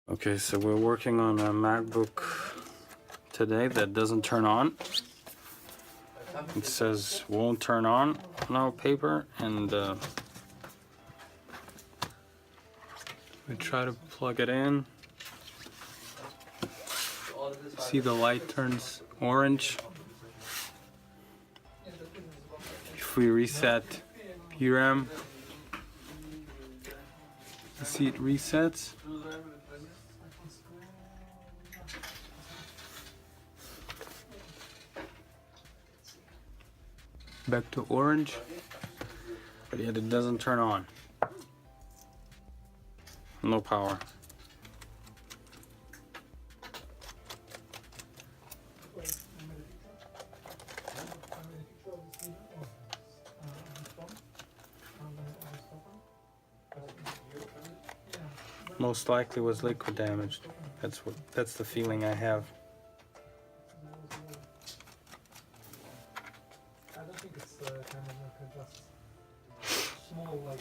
Okay, so we're working on a MacBook today that doesn't turn on. It says won't turn on, no paper, and we try to plug it in. See, the light turns orange. If we reset PRAM, you see it resets. Back to orange, but yet it doesn't turn on. No power. Most likely was liquid damaged. That's the feeling I have. I don't think it's kind of like just small, like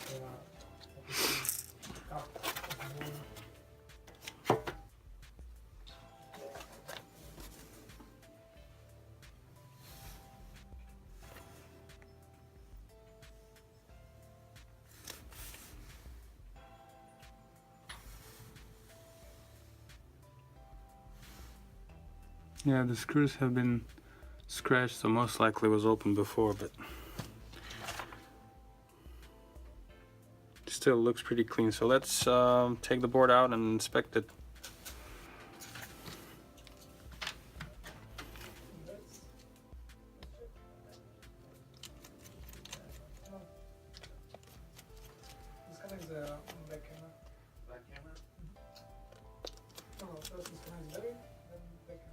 cup. Yeah, the screws have been scratched, so most likely it was open before, but still looks pretty clean. So let's take the board out and inspect it. Disconnect the back camera. Back camera? No, first disconnect battery, then back camera.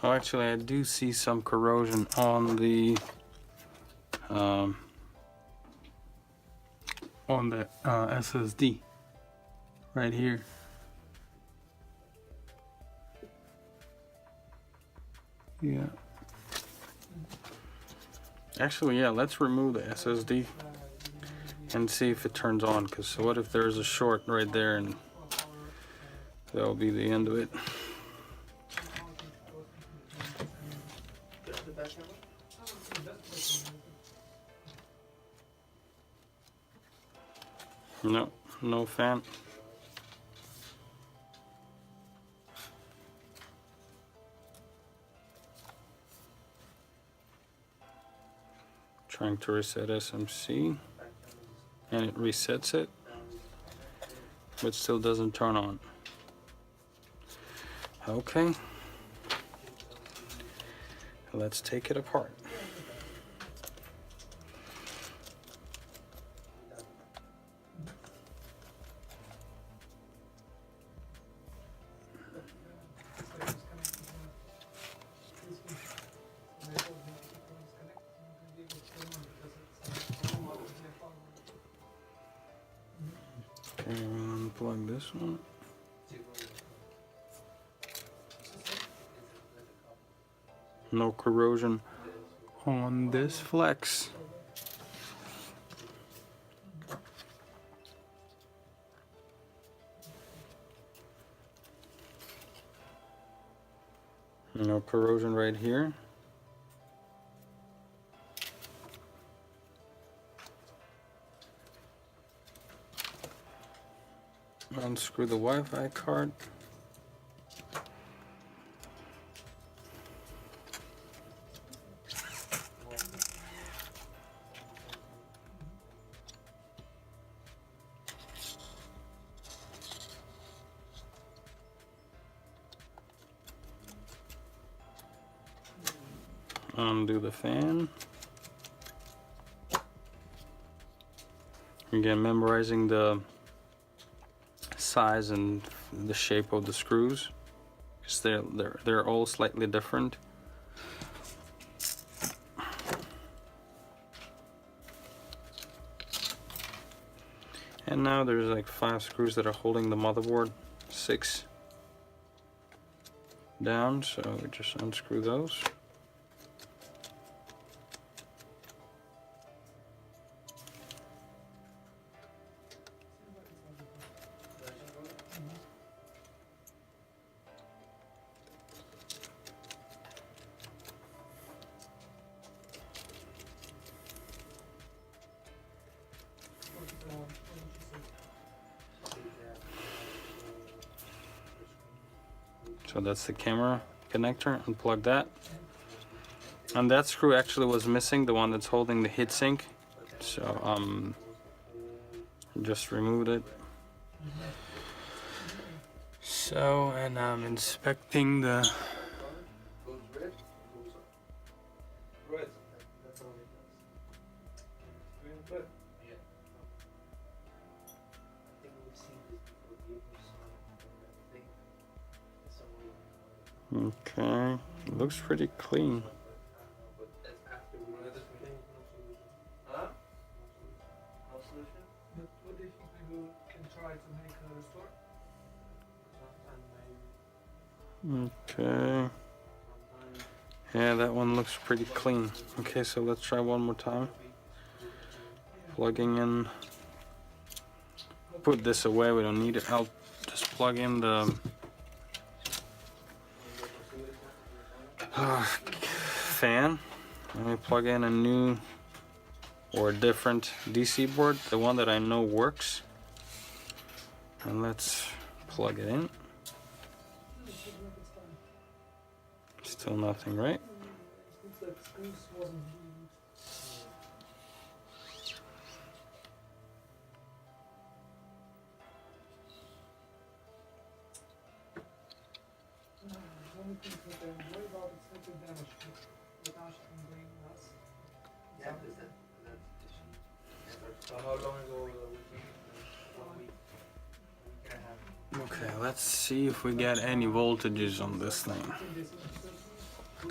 Oh, actually, I do see some corrosion on the SSD right here. Yeah. Actually, yeah, let's remove the SSD and see if it turns on, because what if there's a short right there, and that'll be the end of it. Just the back camera? No, no fan. Trying to reset SMC, and it resets it, but still doesn't turn on. Okay, let's take it apart. Okay, we'll unplug this one. No corrosion on this flex. No corrosion right here. Unscrew the Wi-Fi card. Undo the fan. Again, memorizing the size and the shape of the screws, because they're all slightly different. And now there's like 5 screws that are holding the motherboard, 6 down, so we just unscrew those. So that's the camera connector. Unplug that. And that screw actually was missing, the one that's holding the heatsink. So just removed it. So, and I'm inspecting the Red. That's all it does. Green, red. Yeah. I think we've seen this before. The other side, okay. It looks pretty clean. but that's after we read it. Huh? No solution? But what do you think we can try to make a restore? Okay. Yeah, that one looks pretty clean. Okay, so let's try one more time. Plugging in. Put this away, we don't need it. I'll just plug in the fan. Let me plug in a new or a different DC board, the one that I know works. And let's plug it in. Still nothing, right? How long ago we 1 week? Okay, let's see if we get any voltages on this thing. Who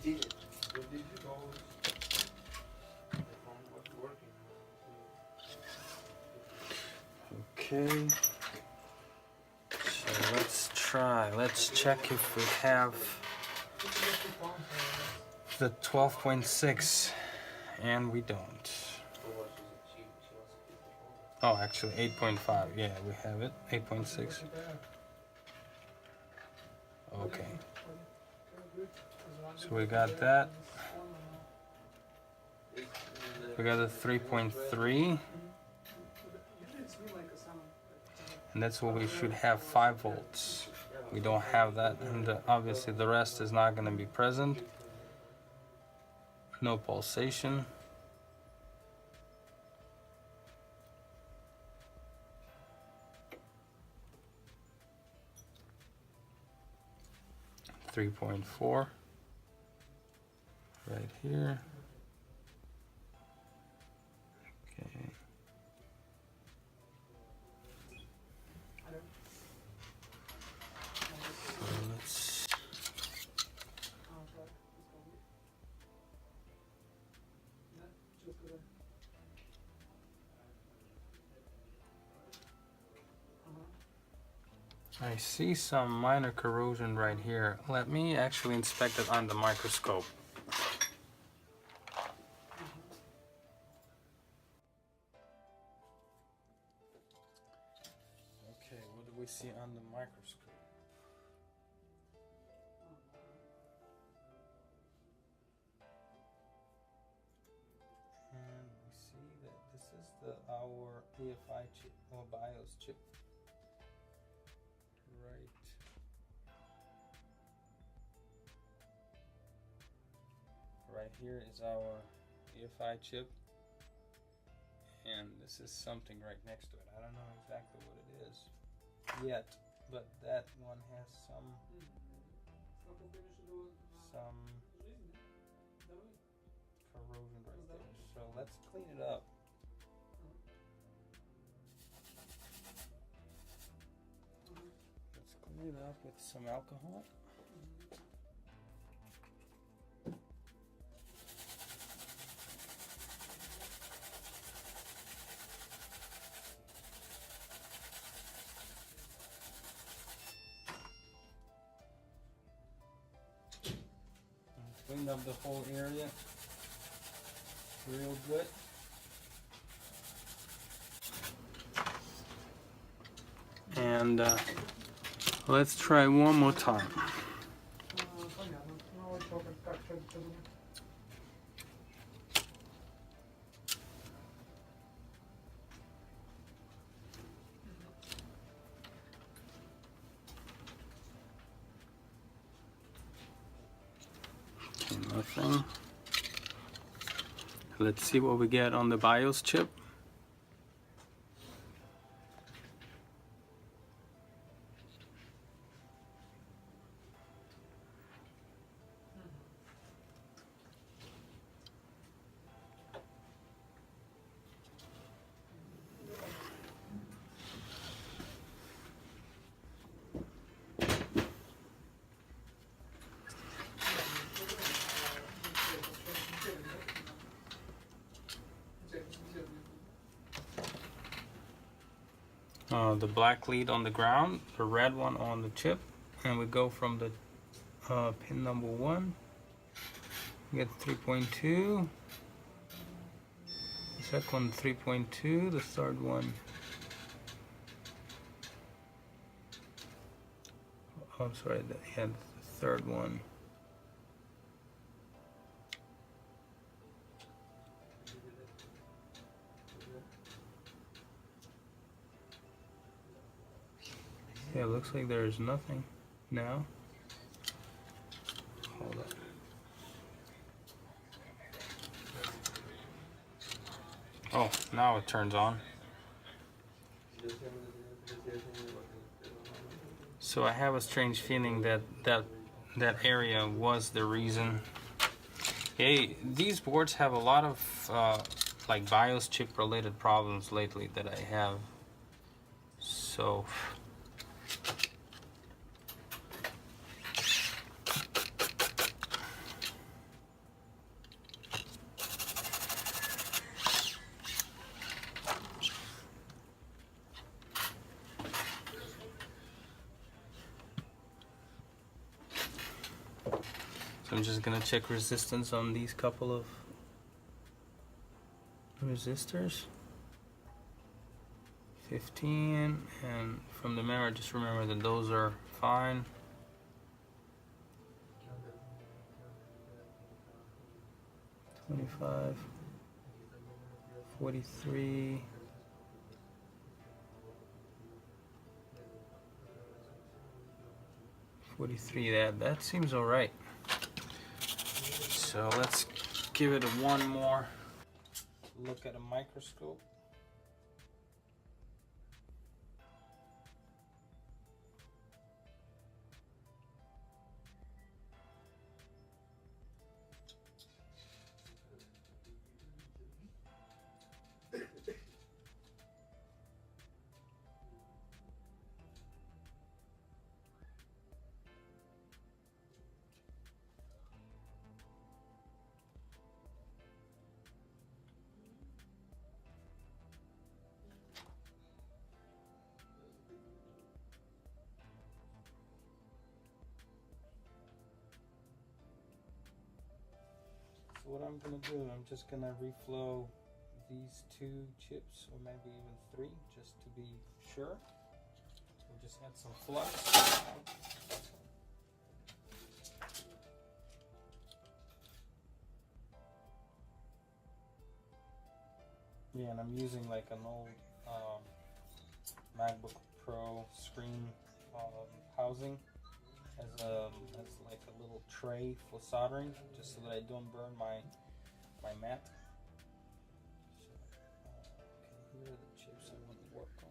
did it? Who did it all? The phone was working. Okay. So let's try. Let's check if we have the 12.6, and we don't. Oh, actually 8.5. Yeah, we have it. 8.6. Okay. So we got that. We got a 3.3. And that's what we should have, 5 volts. We don't have that, and obviously the rest is not going to be present. No pulsation. .4 right here. Okay. So let's I see some minor corrosion right here. Let me actually inspect it on the microscope. Okay, what do we see on the microscope? And we see that this is our EFI chip or BIOS chip. Right here is our EFI chip, and this is something right next to it. I don't know exactly what it is yet, but that one has some corrosion right there. So let's clean it up. Let's clean it up with some alcohol. Cleaned up the whole area real good. And let's try one more time. Nothing. Let's see what we get on the BIOS chip. The black lead on the ground, the red one on the chip, and we go from the pin number 1, get 3.2, the second one 3.2, the third one, oh, I'm sorry, yeah, the third one. Yeah, it looks like there's nothing now. Hold on. Oh, now it turns on. So I have a strange feeling that that area was the reason. Hey, these boards have a lot of like BIOS chip related problems lately that I have. So I'm just gonna check resistance on these couple of resistors. 15, and from the memory, just remember that those are fine. 25, 43, 43. That seems all right. So let's give it one more look at a microscope. So what I'm gonna do, I'm just gonna reflow these 2 chips, or maybe even 3, just to be sure. We'll just add some flux. Yeah, and I'm using like an old MacBook Pro screen housing as like a little tray for soldering, just so that I don't burn my mat. So, okay, here are the chips I want to work on.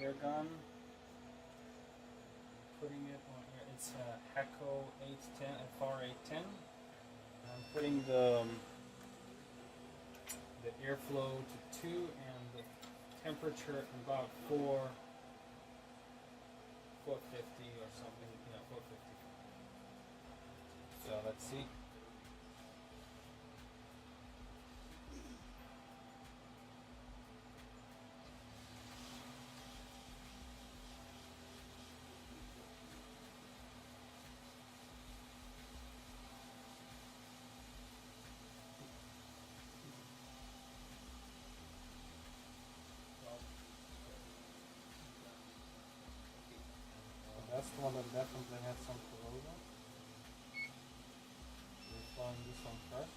air gun. Putting it on here. It's a Hecko 810, FR810. I'm putting the airflow to 2 and the temperature at about 450 or something. Yeah, 450. So let's see. That's the one that definitely has some corrosion. We're flying this one first.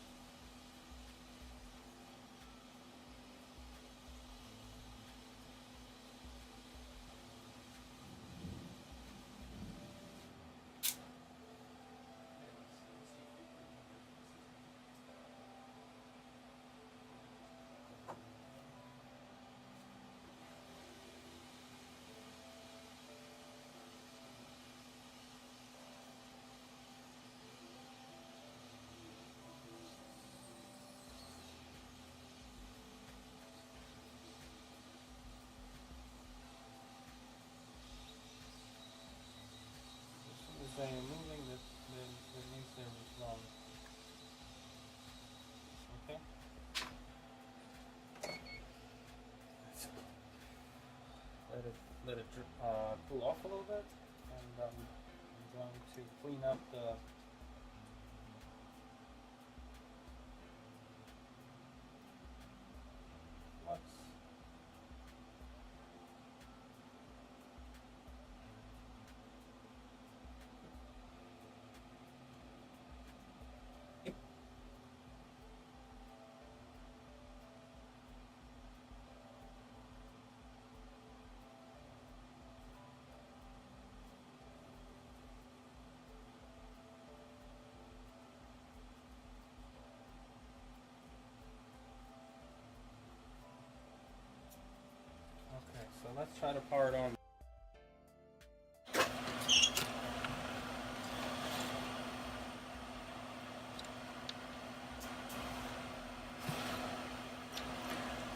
As I am moving, that means they're wrong. Okay. Let it cool off a little bit, and I'm going to clean up the flux. Okay, so let's try to power it on.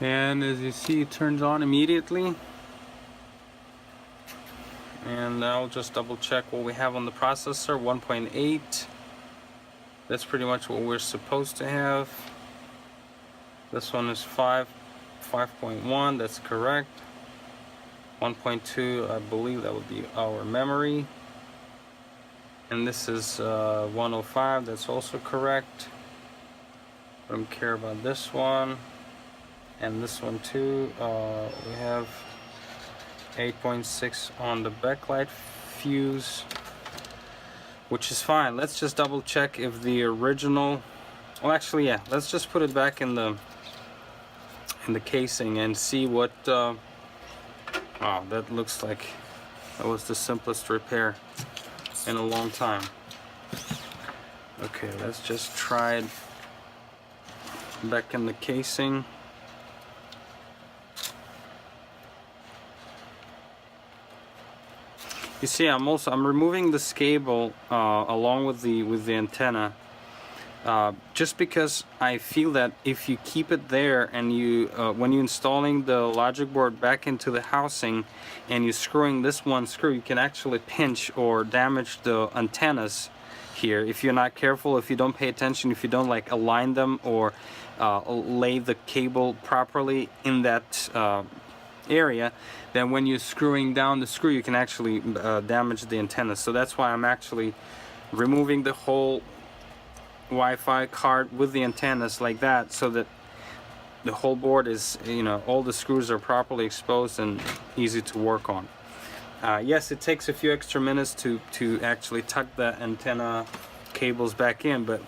And as you see, it turns on immediately. And I'll just double check what we have on the processor. 1.8. That's pretty much what we're supposed to have. This one is 5.1. That's correct. 1.2, I believe that would be our memory. And this is 105. That's also correct. I don't care about this one. And this one too. We have 8.6 on the backlight fuse, which is fine. Let's just double check if the original, well actually yeah, let's just put it back in the casing and see what wow, that looks like that was the simplest repair in a long time. Okay, let's just try it back in the casing. You see, I'm removing this cable along with the antenna, just because I feel that if you keep it there and you when you're installing the logic board back into the housing and you're screwing this one screw, you can actually pinch or damage the antennas here if you're not careful, if you don't pay attention, if you don't like align them or lay the cable properly in that area. Then when you're screwing down the screw, you can actually damage the antenna. So that's why I'm actually removing the whole Wi-Fi card with the antennas like that, so that the whole board is, you know, all the screws are properly exposed and easy to work on. Yes, it takes a few extra minutes to actually tuck the antenna cables back in, but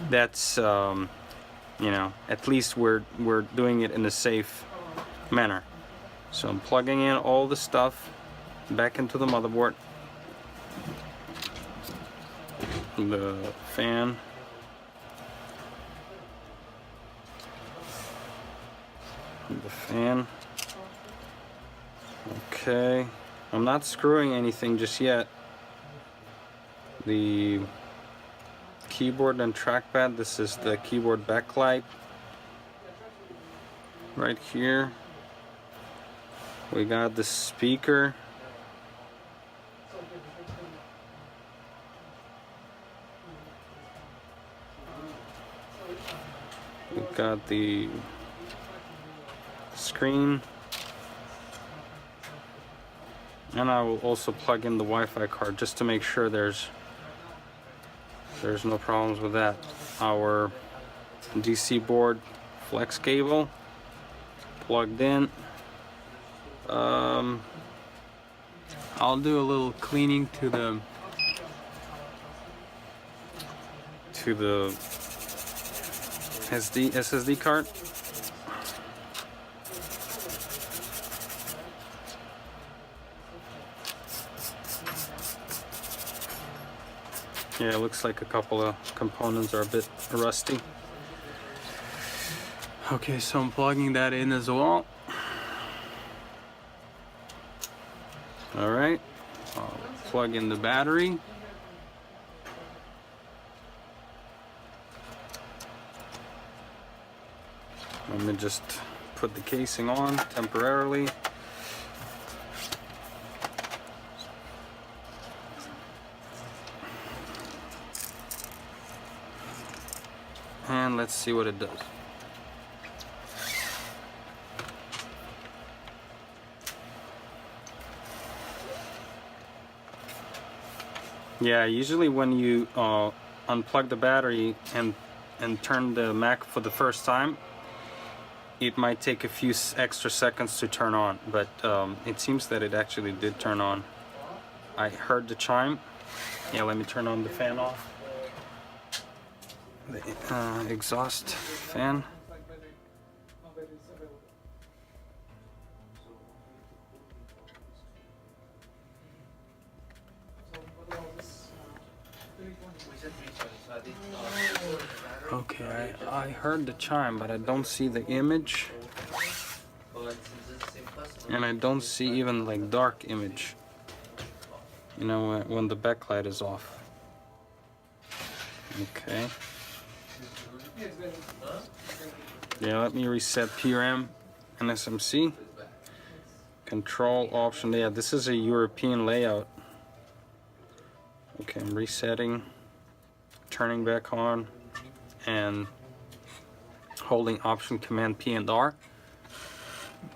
that's you know, at least we're doing it in a safe manner. So I'm plugging in all the stuff back into the motherboard. The fan. Okay, I'm not screwing anything just yet. The keyboard and trackpad, this is the keyboard backlight right here. We got the speaker. We got the screen. And I will also plug in the Wi-Fi card just to make sure there's no problems with that. Our DC board flex cable plugged in. I'll do a little cleaning to the SSD card. Yeah, it looks like a couple of components are a bit rusty. Okay, so I'm plugging that in as well. Alright, I'll plug in the battery. Let me just put the casing on temporarily. And let's see what it does. Yeah, usually when you unplug the battery and turn the Mac for the first time, it might take a few extra seconds to turn on, but it seems that it actually did turn on. I heard the chime. Yeah, let me turn on the fan off. The exhaust fan. Okay, I heard the chime, but I don't see the image. And I don't see even like dark image. You know, when the backlight is off. Okay. Yeah, let me reset PRM and SMC. Control option. Yeah, this is a European layout. Okay, I'm resetting, turning back on, and holding Option Command P and R.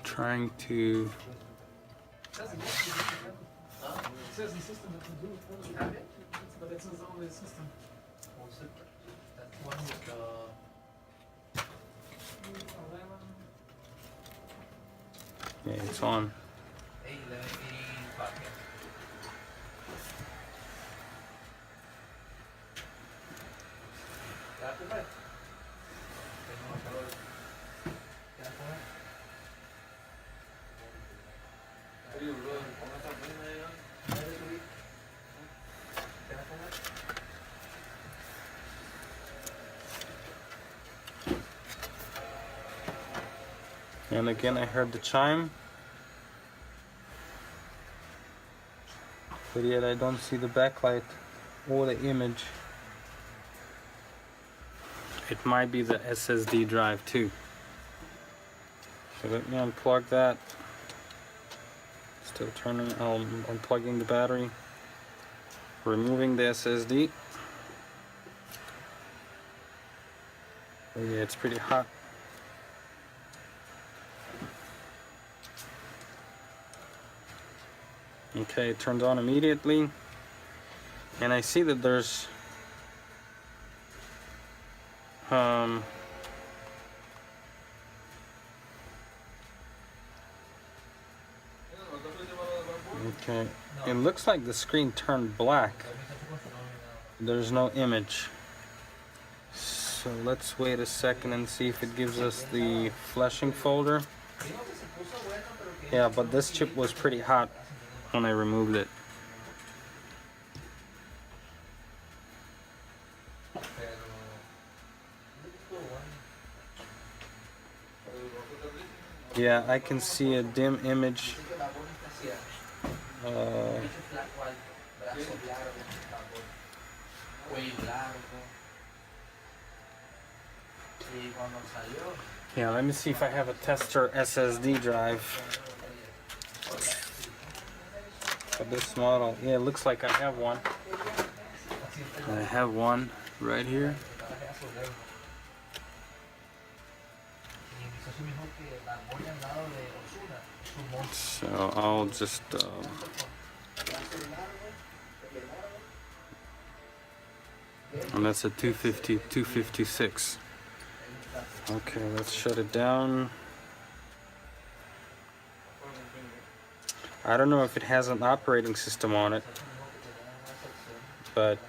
Trying to. It says the system that can do it, but that's not only the system. That's one with the 11. Yeah, it's on. And again, I heard the chime, but yet I don't see the backlight or the image. It might be the SSD drive too. So let me unplug that. Still turning, unplugging the battery, removing the SSD. Oh yeah, it's pretty hot. Okay, it turns on immediately, and I see that there's okay, it looks like the screen turned black. There's no image. So let's wait a second and see if it gives us the flashing folder. Yeah, but this chip was pretty hot when I removed it. Yeah, I can see a dim image Yeah, let me see if I have a tester SSD drive for this model. Yeah, it looks like I have one. I have one right here. So I'll just and that's a 256. Okay, let's shut it down. I don't know if it has an operating system on it, but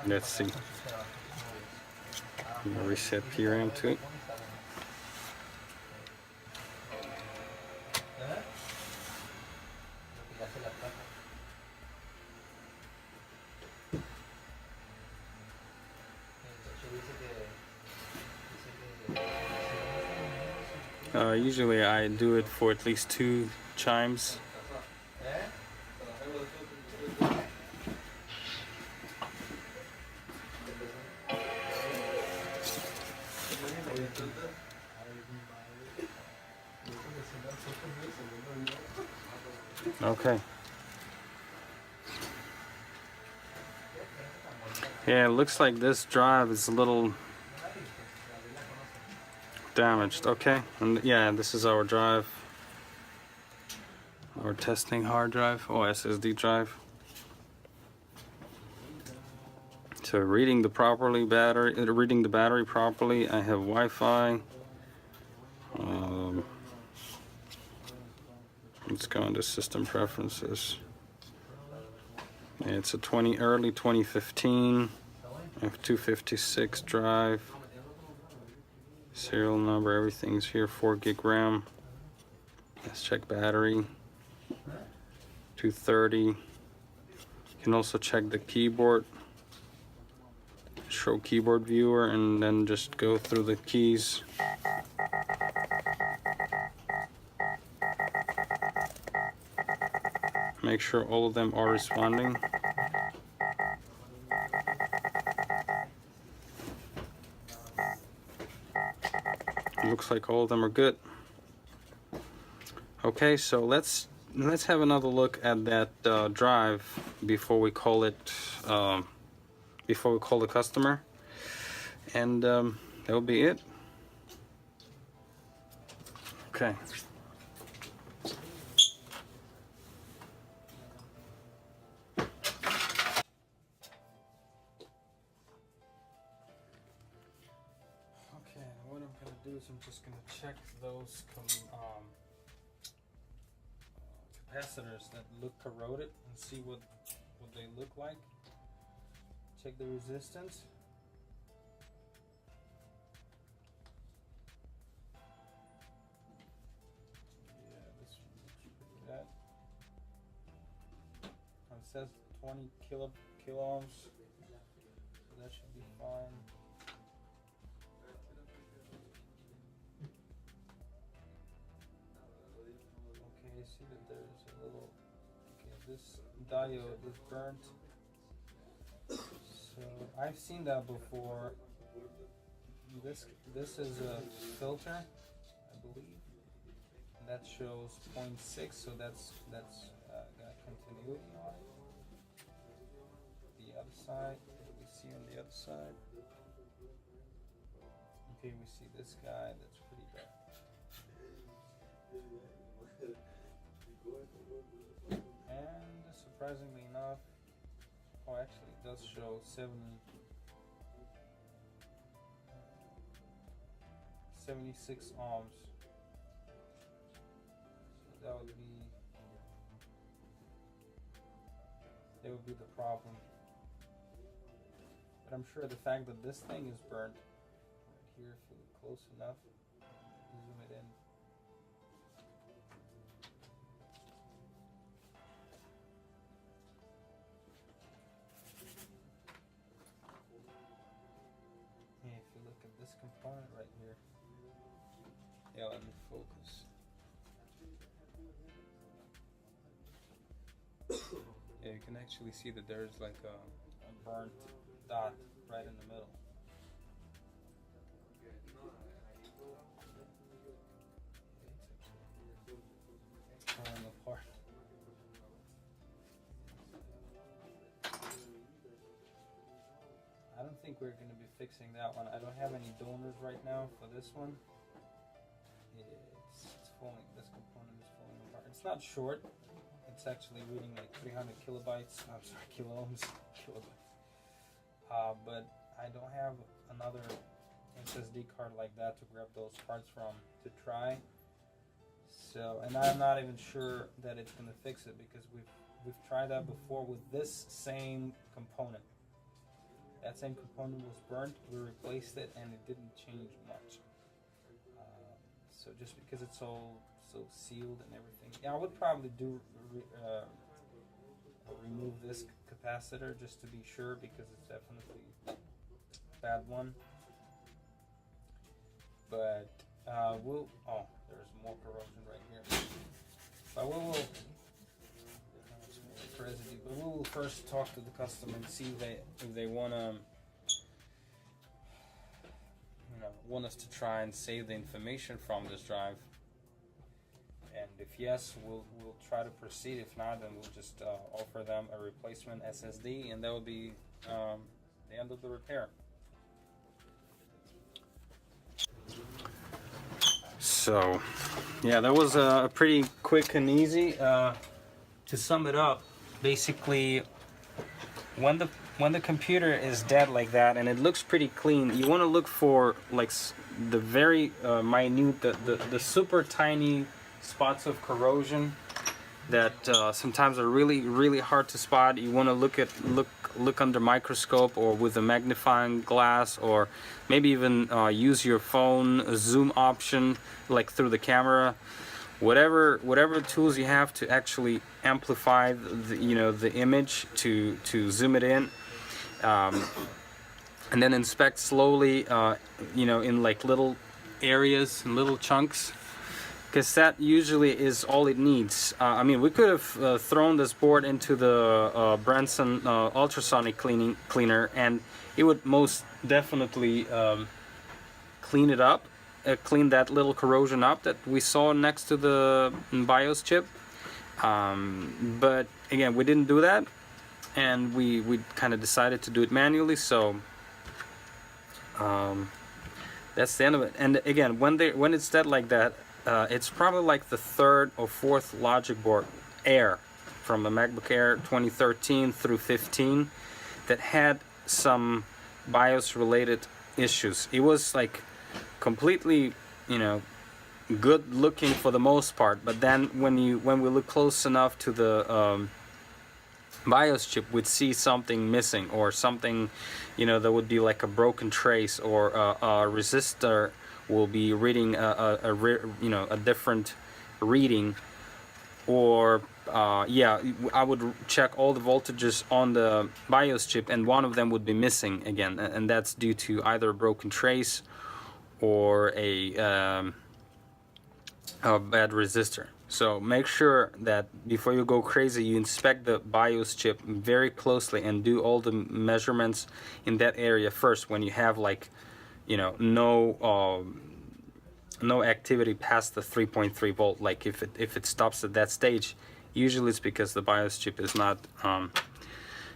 let's see. I'm gonna reset PRAM too. Usually I do it for at least 2 chimes. Okay. Yeah, it looks like this drive is a little damaged. Okay, and yeah, this is our drive, our testing hard drive or SSD drive. So reading the battery properly. I have Wi-Fi. Let's go into system preferences. It's a early 2015 F256 drive. Serial number, everything's here. 4 gig RAM. Let's check battery. 230. You can also check the keyboard. Show keyboard viewer and then just go through the keys. Make sure all of them are responding. Looks like all of them are good. Okay, so let's have another look at that drive before we call it before we call the customer, and that'll be it. Okay. Okay, what I'm gonna do is I'm just gonna check those capacitors that look corroded and see what they look like. Check the resistance. Yeah, this one looks pretty bad. It says 20 kilo ohms, so that should be fine. Okay, you see that there's a little, okay, this diode is burnt. So I've seen that before. This is a filter, I believe. And that shows 0.6, so that's got continuity on it. The other side, what do we see on the other side? Okay, we see this guy, that's pretty bad. And surprisingly enough, oh, actually it does show 76 ohms. So that would be the problem. But I'm sure the fact that this thing is burnt right here, if you look close enough, zoom it in. Yeah, if you look at this component right here, Yeah, let me focus. Yeah, you can actually see that there's like a burnt dot right in the middle. Falling apart. I don't think we're going to be fixing that one. I don't have any donors right now for this one. It's falling. This component is falling apart. It's not short. It's actually reading like 300 kilobytes. I'm sorry, kilo ohms, kilobytes. But I don't have another SSD card like that to grab those parts from to try. So, and I'm not even sure that it's gonna fix it because we've tried that before with this same component. That same component was burnt. We replaced it, and it didn't change much. So just because it's all so sealed and everything, yeah, I would probably do remove this capacitor just to be sure because it's definitely a bad one. But we'll. Oh, there's more corrosion right here. But we will. Residue, but we will first talk to the customer and see if they wanna, want us to try and save the information from this drive. And if yes, we'll try to proceed. If not, then we'll just offer them a replacement SSD, and that will be the end of the repair. So, yeah, that was a pretty quick and easy. To sum it up, basically, when the computer is dead like that and it looks pretty clean, you want to look for like the very minute, the super tiny spots of corrosion that sometimes are really hard to spot. You want to look under microscope or with a magnifying glass, or maybe even use your phone zoom option like through the camera. Whatever tools you have to actually amplify the image to zoom it in, and then inspect slowly, in like little areas and little chunks, because that usually is all it needs. I mean, we could have thrown this board into the Branson ultrasonic cleaner, and it would most definitely clean it up. Clean that little corrosion up that we saw next to the BIOS chip, but again, we didn't do that, and we kind of decided to do it manually. So that's the end of it. And again, when it's dead like that, it's probably like the third or fourth logic board Air from the MacBook Air 2013 through 15 that had some BIOS related issues. It was like completely, good looking for the most part, but then when we look close enough to the BIOS chip, we'd see something missing, or something, that would be like a broken trace, or a resistor will be reading a different reading, or I would check all the voltages on the BIOS chip, and one of them would be missing again, and that's due to either a broken trace or a bad resistor. So make sure that before you go crazy, you inspect the BIOS chip very closely and do all the measurements in that area first when you have no activity past the 3.3 volt. Like if it stops at that stage, usually it's because the BIOS chip is not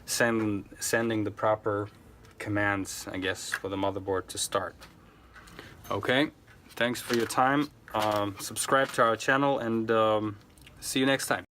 sending the proper commands, I guess, for the motherboard to start. Okay, thanks for your time. Subscribe to our channel, and see you next time.